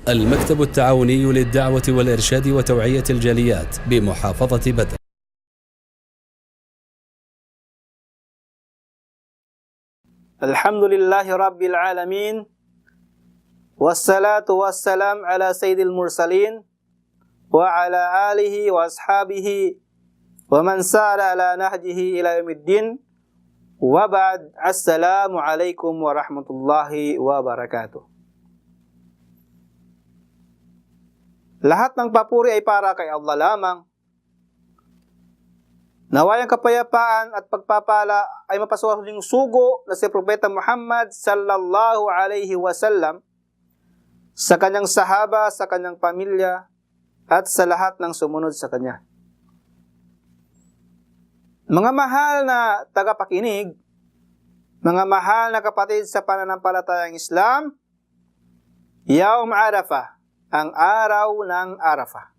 المكتب التعاوني للدعوة والإرشاد وتوعية الجاليات بمحافظة بدر. الحمد لله رب العالمين، والصلاة والسلام على سيد المرسلين وعلى آله وأصحابه ومن سار على نهجه إلى يوم الدين. وبعد، السلام عليكم ورحمة الله وبركاته. Lahat ng papuri ay para kay Allah lamang. Naway ang kapayapaan at pagpapala ay mapasuling sugo na si Propeta Muhammad sallallahu alaihi wasallam sa kanyang sahaba, sa kanyang pamilya, at sa lahat ng sumunod sa kanya. Mga mahal na tagapakinig, mga mahal na kapatid sa pananampalatayang Islam, Yaum Arafah, ang araw ng Arafah.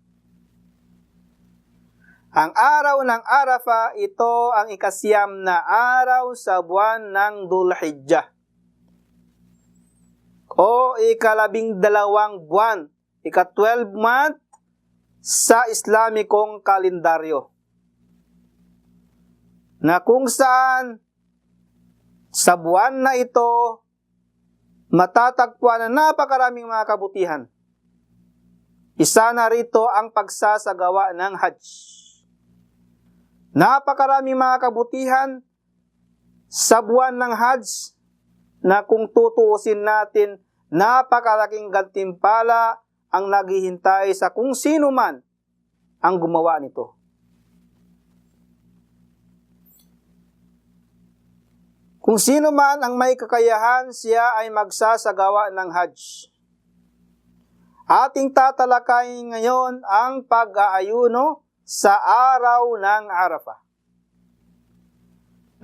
Ang araw ng Arafah, ito ang ikasyam na araw sa buwan ng Dhul Hijjah o ika-12 buwan, ika-12 month sa Islamikong kalendaryo, na kung saan sa buwan na ito matatagpuan na napakaraming mga kabutihan. Isa na rito ang pagsasagawa ng Hajj. Napakaraming mga kabutihan sa buwan ng Hajj na kung tutuusin natin, napakalaking gantimpala ang naghihintay sa kung sino man ang gumawa nito. Kung sino man ang may kakayahan, siya ay magsasagawa ng Hajj. Ating tatalakayin ngayon ang pag-aayuno sa araw ng Arafah,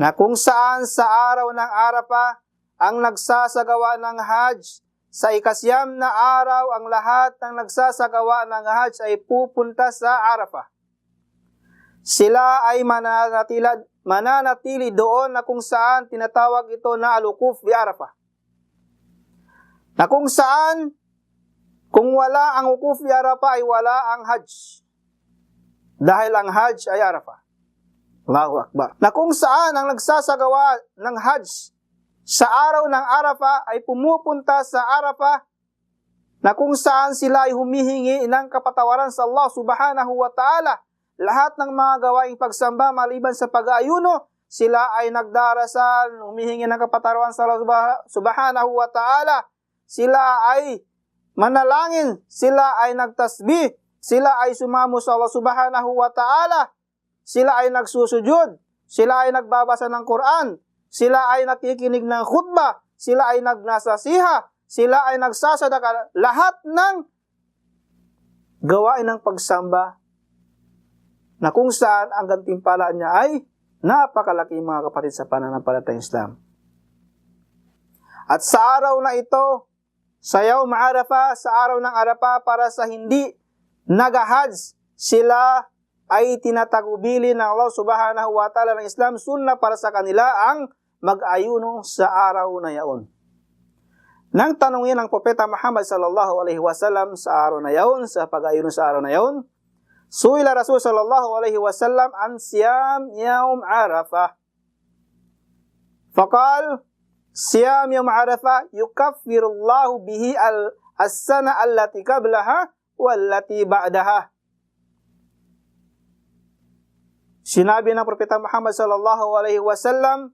na kung saan sa araw ng Arafah ang nagsasagawa ng Hajj. Sa ikasyam na araw, ang lahat ng nagsasagawa ng Hajj ay pupunta sa Arafah. Sila ay mananatili doon na kung saan tinatawag ito na al-wukuf bi Arafah, na kung saan kung wala ang wukuf bi Arafah ay wala ang Hajj, dahil ang Hajj ay Arafah. Allahu Akbar. Na kung saan ang nagsasagawa ng Hajj sa araw ng Arafah ay pumupunta sa Arafah, na kung saan sila ay humihingi ng kapatawaran sa Allah subhanahu wa ta'ala. Lahat ng mga gawaing pagsamba maliban sa pag-aayuno, sila ay nagdarasal, humihingi ng kapatawaran sa Allah subhanahu wa ta'ala. Sila ay manalangin, sila ay nagtasbih, sila ay sumamo sa Allah subhanahu wa ta'ala, sila ay nagsusujud, sila ay nagbabasa ng Quran, sila ay nakikinig ng khutbah, sila ay nagnasasiha, sila ay nagsasadaka. Lahat ng gawain ng pagsamba na kung saan ang gantimpala niya ay napakalaki, mga kapatid sa pananampalatayang Islam. At sa araw na ito, sa Yaum Arafah, sa araw ng Arafah, para sa hindi nag-Hajj, sila ay tinatagubili ng Allah subhanahu wa ta'ala ng Islam. Sunnah para sa kanila ang mag-ayuno sa araw na yaon. Nang tanungin ng Propeta Muhammad sallallahu alaihi wasallam sa araw na yaon, sa pag-ayuno sa araw na yaon, suila Rasul sallallahu alaihi wasallam an siyam Yaum Arafah. Faqal, siyam Yaum Arafah yukaffirullahu bihi as-sana allati qablaha wallati ba'daha. Sinabi ng Propeta Muhammad sallallahu alaihi wasallam,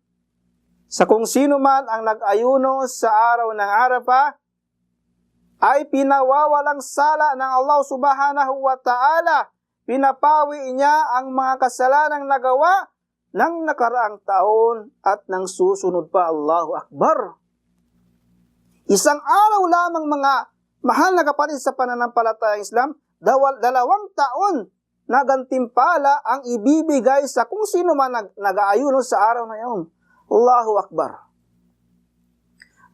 sa kung sino man ang nag-ayuno sa araw ng Arafah ay pinawawalang sala ng Allah subhanahu wa ta'ala. Pinapawi niya ang mga kasalanang nagawa ng nakaraang taon at ng susunod pa. Allahu Akbar. Isang araw lamang, mga mahal na kapatid sa pananampalatayang Islam, 2 taon na gantimpala ang ibibigay sa kung sino man nag-aayuno sa araw na yun. Allahu Akbar.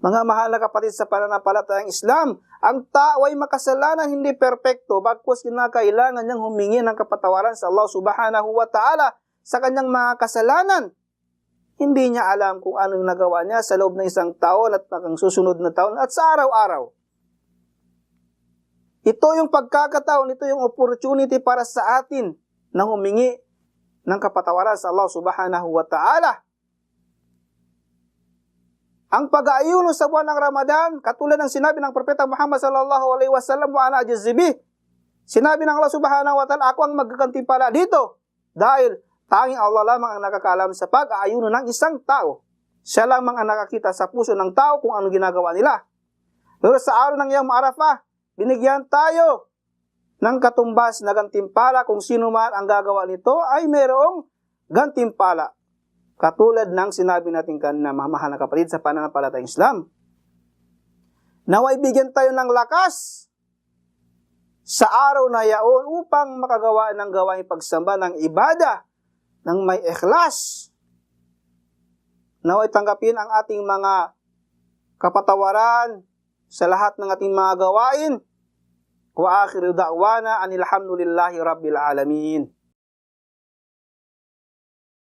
Mga mahal na kapatid sa pananampalatayang Islam, ang tao ay makasalanan, hindi perpekto, bagkus kinakailangan niyang humingi ng kapatawaran sa Allah subhanahu wa ta'ala sa kanyang mga kasalanan. Hindi niya alam kung anong nagawa niya sa loob ng isang taon at ang susunod na taon at sa araw-araw. Ito yung pagkakataon, ito yung opportunity para sa atin na humingi ng kapatawaran sa Allah subhanahu wa ta'ala. Ang pag-aayuno sa buwan ng Ramadan, katulad ng sinabi ng Propeta Muhammad sallallahu alaihi wasallam, wa ana ajzibi. Sinabi ng Allah subhanahu wa ta'ala, ako ang magkakantimpala dito. Dahil tanging Allah lamang ang nakakaalam sa pag-aayuno ng isang tao. Siya lamang ang nakakita sa puso ng tao kung ano ginagawa nila. Pero sa araw ng Yawm Arafah, binigyan tayo ng katumbas na gantimpala. Kung sino man ang gagawa nito ay mayroong gantimpala. Katulad ng sinabi natin kanina, mga mahal na kapatid sa pananampalatayang Islam. Naway bigyan tayo ng lakas sa araw na yaon upang makagawa ng gawaing pagsamba ng ibada ng may ikhlas. Naway tanggapin ang ating mga kapatawaran sa lahat ng ating mga gawain. Wa akhiru da'wana anil hamdulillahi rabbil alamin.